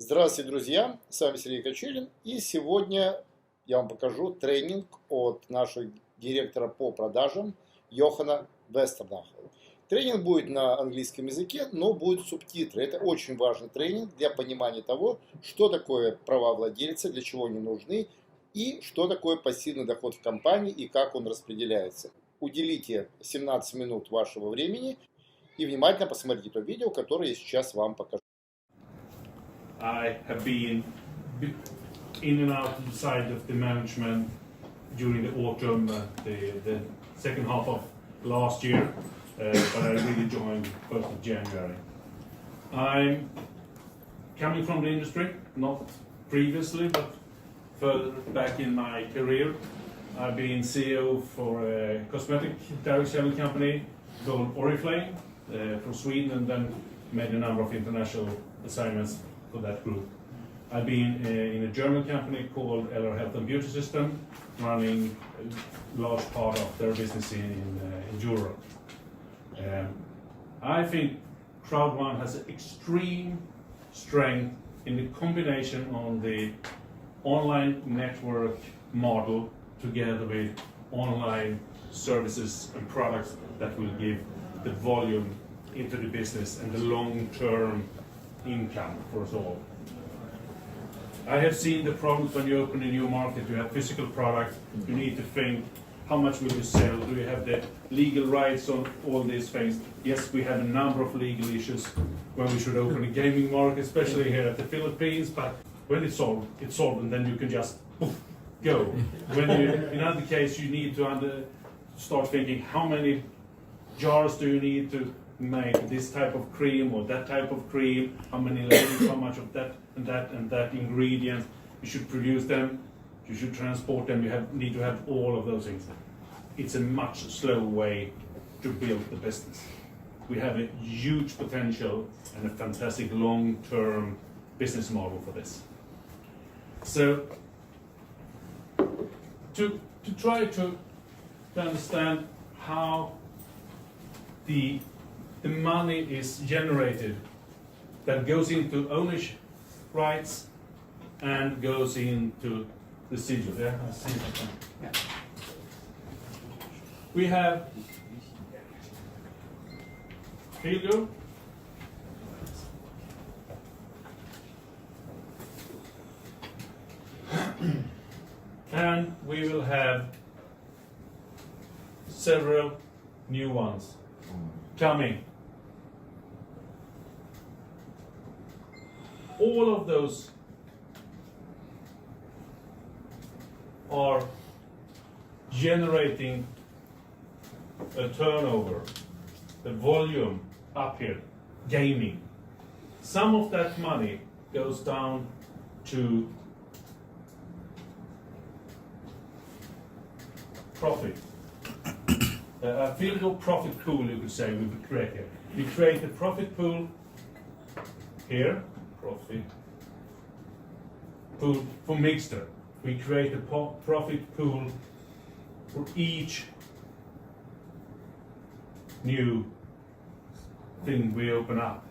Здравствуйте, друзья! С вами Сергей Кочелин, и сегодня я вам покажу тренинг от нашего директора по продажам Йохана Вестердала. Тренинг будет на английском языке, но будут субтитры. Это очень важный тренинг для понимания того, что такое права владельца, для чего они нужны, и что такое пассивный доход в компании и как он распределяется. Уделите 17 минут вашего времени и внимательно посмотрите то видео, которое я сейчас вам покажу. I have been in and out of the side of the management during the autumn, the second half of last year, but I really joined 1st of January. I'm coming from the industry, not previously, but further back in my career. I've been CEO for a cosmetic direct selling company called Oriflame from Sweden, and then made a number of international assignments for that group. I've been in a German company called LR Health and Beauty System, running a large part of their business in Europe. I think Crowd1 has an extreme strength in the combination on the online network model together with online services and products that will give the volume into the business and the long-term income for us all. I have seen the problems when you open a new market. You have physical product, you need to think how much will you sell, do you have the legal rights on all these things. Yes, we have a number of legal issues when we should open a gaming market, especially here at the Philippines, but when it's solved, and then you can just go. When you, in other case, you need to start thinking how many jars do you need to make this type of cream or that type of cream, how many layers, how much of that and that and that ingredient. You should produce them, you should transport them, you need to have all of those things. It's a much slower way to build the business. We have a huge potential and a fantastic long-term business model for this. So to try to understand how the money is generated that goes into ownership rights and goes into residual. Yeah, I see that. Yeah. We have here you go. And we will have several new ones coming. All of those are generating a turnover, the volume up here, gaming. Some of that money goes down to profit. A field profit pool, you could say, we would create here. We create a profit pool here, profit pool for mixture. We create a profit pool for each new thing we open up.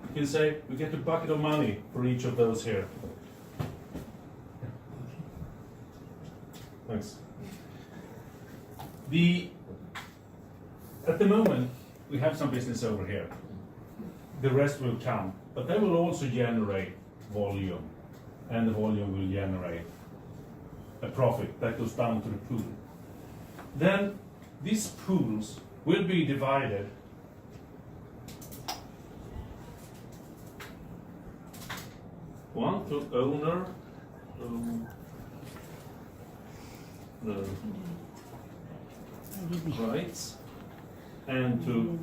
You can say we get a bucket of money for each of those here. Thanks. At the moment, we have some business over here. The rest will come, but they will also generate volume, and the volume will generate a profit that goes down to the pool. Then these pools will be divided one to owner, the rights, and to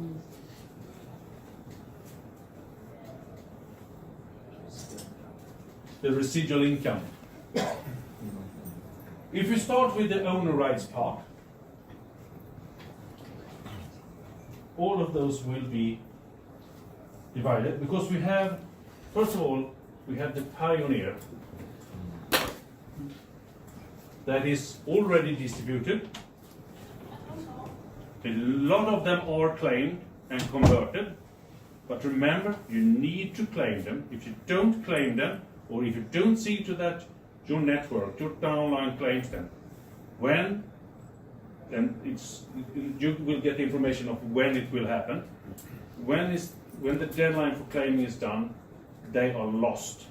the residual income. If we start with the owner rights part, all of those will be divided because we have, first of all, we have the pioneer that is already distributed. A lot of them are claimed and converted. But remember, you need to claim them. If you don't claim them, or if you don't see to that your network, your downline claims them, then you will get information of when it will happen. When the deadline for claiming is done, they are lost.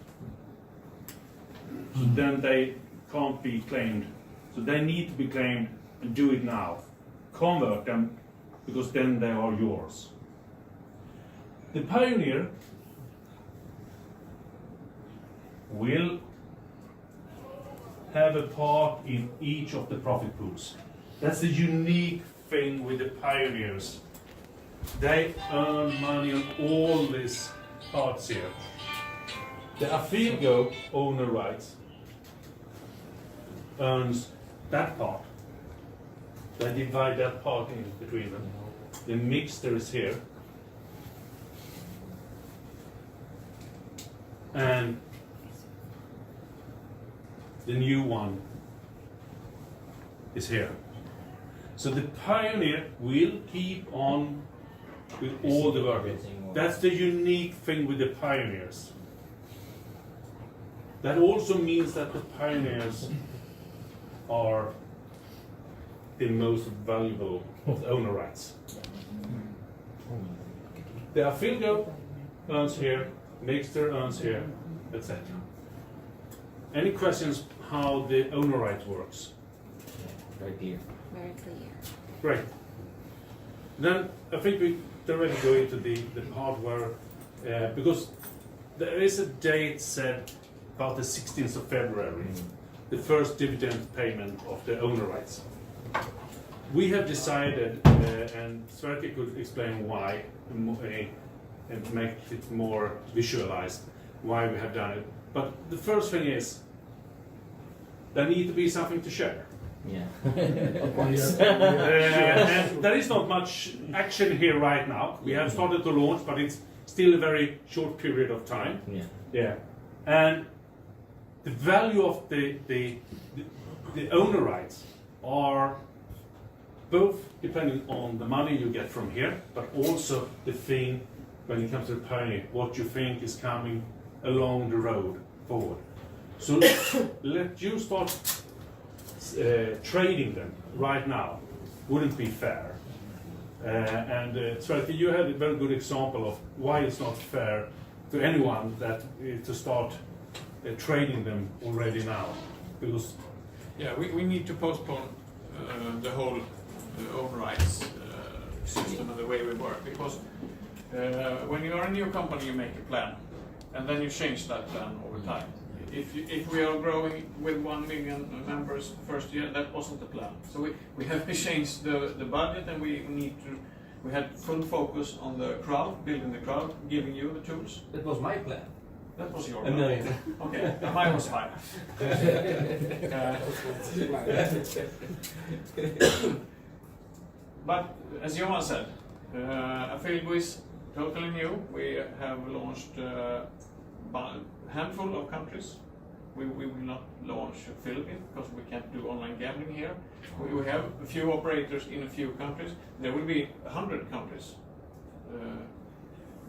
So then they can't be claimed. So they need to be claimed, and do it now. Convert them, because then they are yours. The pioneer will have a part in each of the profit pools. That's the unique thing with the pioneers. They earn money on all these parts here. The Afilgo owner rights earns that part. They divide that part in between them. The mixture is here. And the new one is here. So the pioneer will keep on with all the work. That's the unique thing with the pioneers. That also means that the pioneers are the most valuable of the owner rights. The Afilgo earns here, Mixter earns here, etc. Any questions how the owner right works? Very clear. Very clear. Great. Then I think we directly go into the part where, because there is a date set about the 16th of February, the first dividend payment of the owner rights. We have decided, and Sverker could explain why, and make it more visualized, why we have done it. But the first thing is, there needs to be something to share. Yeah. And there is not much action here right now. We have started to launch, but it's still a very short period of time. Yeah. And the value of the owner rights are both depending on the money you get from here, but also the thing when it comes to the pioneer, what you think is coming along the road forward. So let you start trading them right now wouldn't be fair. And Sverker, you had a very good example of why it's not fair to anyone that to start trading them already now, because we need to postpone the whole own rights system and the way we work, because when you are a new company you make a plan and then you change that plan over time. If we are growing with 1 million members first year, that wasn't the plan. So we have changed the budget, and we had full focus on the crowd, building the crowd, giving you the tools. That was my plan. That was your A plan. million. Okay, mine was 5. But as Johan said, Afilgo is totally new. We have launched a handful of countries. We will not launch Philippines because we can't do online gambling here. We have a few operators in a few countries. There will be 100 countries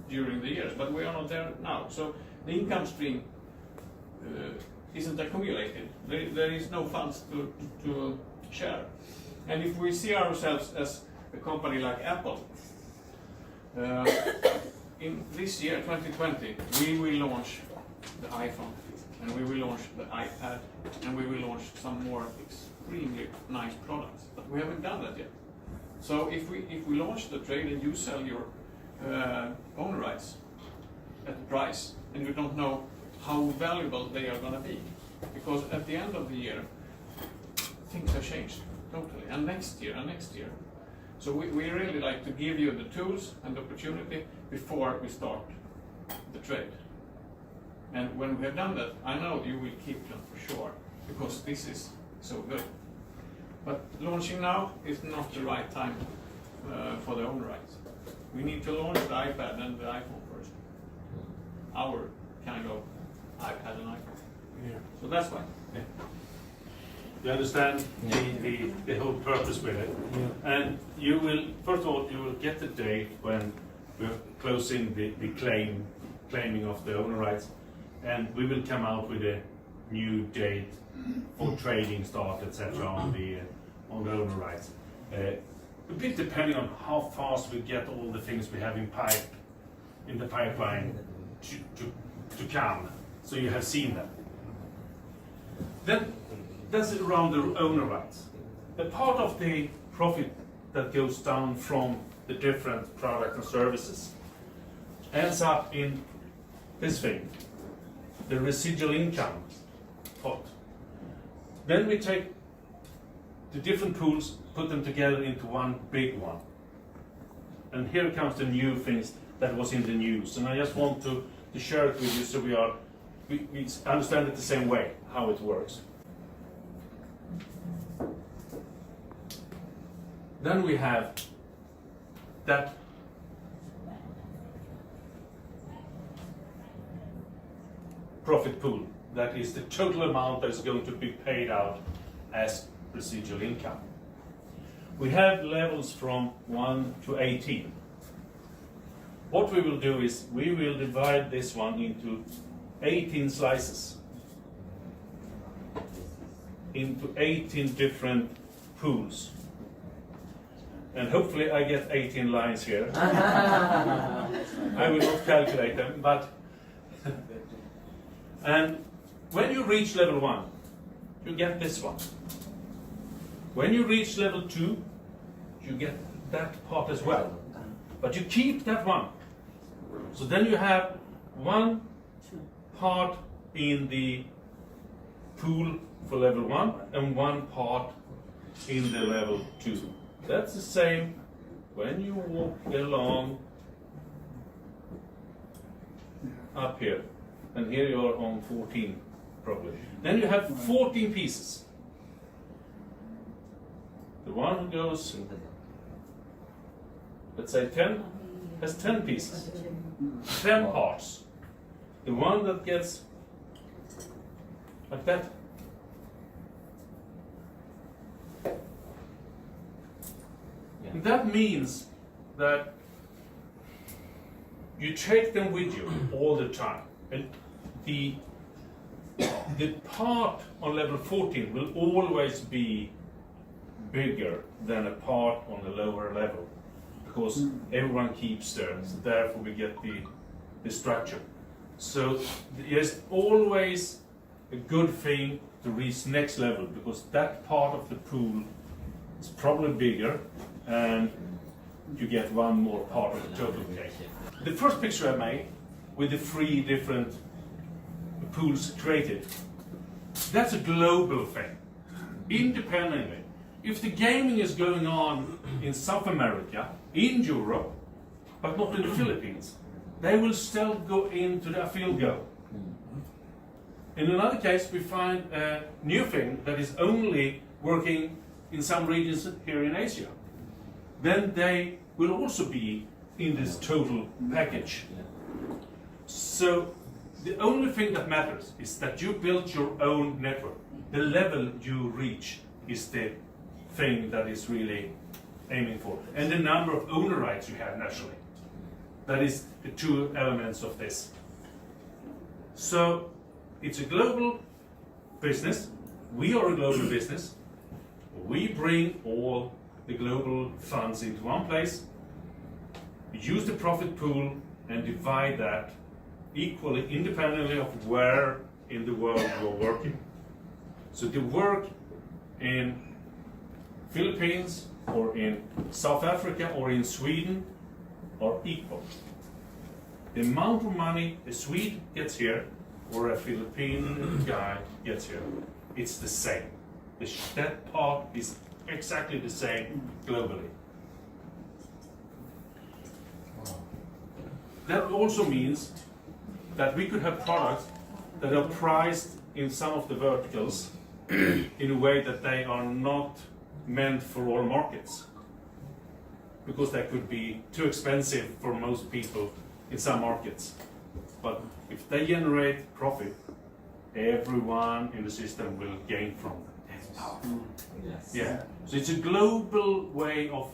during the years, but we are not there now. So the income stream isn't accumulated. There is no funds to share. And if we see ourselves as a company like Apple, in this year, 2020, we will launch the iPhone, and we will launch the iPad, and we will launch some more extremely nice products. But we haven't done that yet. So if we launch the trade and you sell your own rights at the price, and you don't know how valuable they are going to be, because at the end of the year, things have changed totally, and next year, and next year. So we really like to give you the tools and the opportunity before we start the trade. And when we have done that, I know you will keep them for sure, because this is so good. But launching now is not the right time for the own rights. We need to launch the iPad and the iPhone first. Our kind of iPad and iPhone. Yeah. So that's why. Yeah. You understand the whole purpose with it. And you will, first of all, you will get the date when closing the claiming of the owner rights, and we will come out with a new date for trading start, etc. on the owner rights. A bit depending on how fast we get all the things we have in the pipeline to come. So you have seen that. Then that's around the owner rights. A part of the profit that goes down from the different products and services ends up in this thing, the residual income pot. Then we take the different pools, put them together into one big one. And here comes the new things that was in the news. And I just want to share it with you so we understand it the same way, how it works. Then we have that profit pool. That is the total amount that is going to be paid out as residual income. We have levels from 1 to 18. What we will do is we will divide this one into 18 slices, into 18 different pools. And hopefully I get 18 lines here. I will not calculate them, but and when you reach level 1, you get this one. When you reach level 2, you get that part as well. But you keep that one. So then you have one part in the pool for level 1 and one part in the level 2. That's the same when you walk along up here. And here you are on 14 probably. Then you have 14 pieces. The one who goes, let's say 10, has 10 pieces, 10 parts. The one that gets like that, and that means that you take them with you all the time. And the part on level 14 will always be bigger than a part on the lower level, because everyone keeps there, so therefore we get the structure. So there's always a good thing to reach next level, because that part of the pool is probably bigger and you get one more part of the total cake. The first picture I made with the 3 different pools created, that's a global thing, independently. If the gaming is going on in South America, in Europe, but not in the Philippines, they will still go into their field goal. In another case, we find a new thing that is only working in some regions here in Asia. Then they will also be in this total package. So the only thing that matters is that you build your own network. The level you reach is the thing that is really aiming for. And the number of owner rights you have naturally. That is the 2 elements of this. So it's a global business. We are a global business. We bring all the global funds into one place. We use the profit pool and divide that equally, independently of where in the world you're working. So the work in Philippines or in South Africa or in Sweden are equal. The amount of money a Swede gets here or a Philippine guy gets here, it's the same. That part is exactly the same globally. That also means that we could have products that are priced in some of the verticals in a way that they are not meant for all markets, because they could be too expensive for most people in some markets. But if they generate profit, everyone in the system will gain from them. Yes. Yeah. So it's a global way of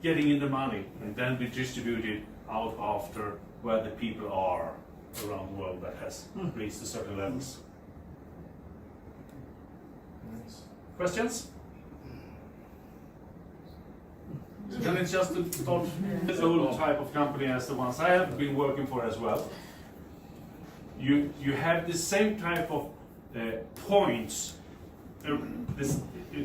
getting in the money and then be distributed out after where the people are around the world that has reached a certain levels. Questions? Then it's just to start the old type of company as the ones I have been working for as well. You have the same type of points.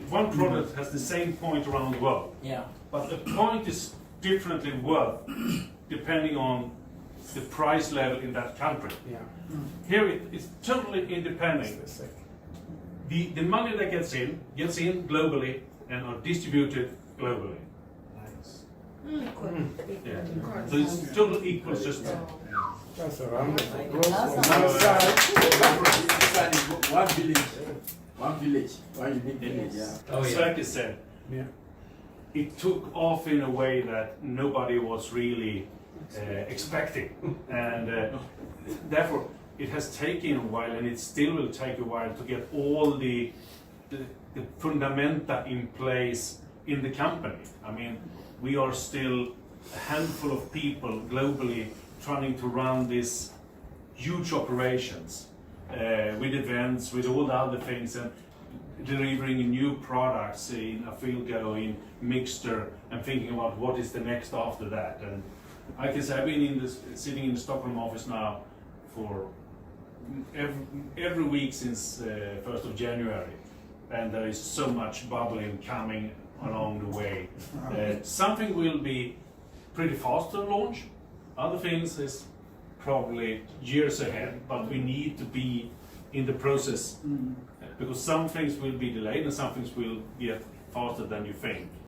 One product has the same point around the world. Yeah. But the point is differently worth depending on the price level in that country. Yeah. Here it's totally independent. The money that gets in globally and are distributed globally. Yeah. So it's total equal system. That's a round of applause That's from my side. One village, one unique village. Yeah. As Sverker said, Yeah. it took off in a way that nobody was really expecting, and therefore it has taken a while, and it still will take a while to get all the fundamenta in place in the company. I mean, we are still a handful of people globally trying to run these huge operations with events, with all the other things, and delivering new products in a field going mixture and thinking about what is the next after that. And I can say I've been sitting in the Stockholm office now for every week since 1st of January, and there is so much bubbling coming along the way. Something will be pretty fast to launch, other things is probably years ahead, but we need to be in the process because some things will be delayed and some things will get faster than you think.